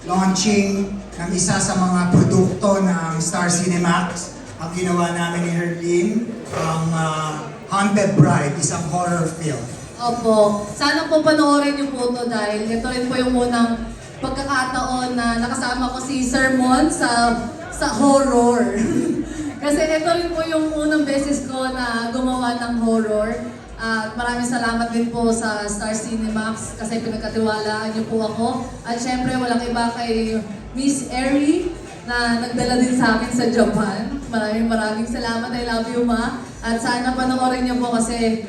launching ng isa sa mga produkto ng Star Cinemax. Ang ginawa namin ni Herlene, ang Haunted Bride, isang horror film. Opo. Sana po panoorin niyo po ito dahil ito rin po yung unang pagkakataon na nakasama ko si Sir Mon sa horror. Kasi ito rin po yung unang beses ko na gumawa ng horror. At maraming salamat din po sa Star Cinemax kasi pinagkatiwalaan niyo po ako. At syempre walang iba kay Miss Eri na nagdala din sa akin sa Japan. Maraming salamat. I love you, Ma. At sana panoorin niyo po kasi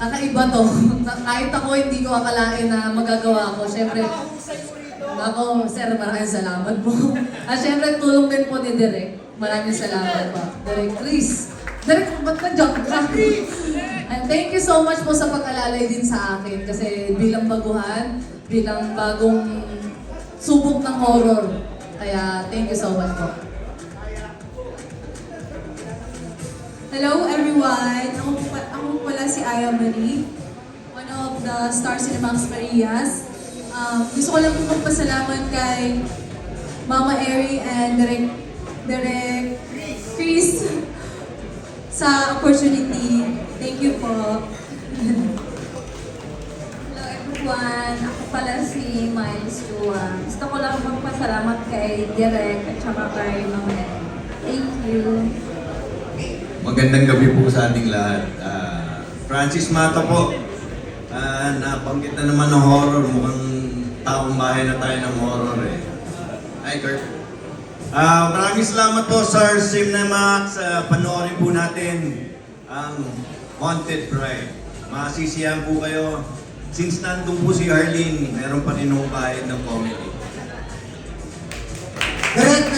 kakaiba to. Kahit ako hindi ko akalain na magagawa ko. Syempre, ako, sir, maraming salamat po. At syempre, tulong din po ni Direk. Maraming salamat po. Direk Chris. Direk, ba't na-jump ka? And thank you so much po sa pag-alalay din sa akin. Kasi bilang baguhan, bilang bagong subok ng horror. Kaya thank you so much po. Hello everyone! Ako pala si Aya Marie, one of the Star Cinemax Marias. Gusto ko lang po magpasalamat kay Mama Eri and Direk Chris sa opportunity. Thank you po. Hello everyone, ako pala si Miles Chua. Gusto ko lang magpasalamat kay Direk at saka kay Mama Eri. Thank you. Magandang gabi po sa ating lahat. Francis Mata po. Nabanggit na naman ng horror. Mukhang taong bahay na tayo ng horror eh. Hi, Kurt. Maraming salamat po, Sir Cinemax. Panoorin po natin ang Haunted Bride. Masisiyahan po kayo. Since nandun po si Arlene, meron pa rin kahit ng comedy. Direct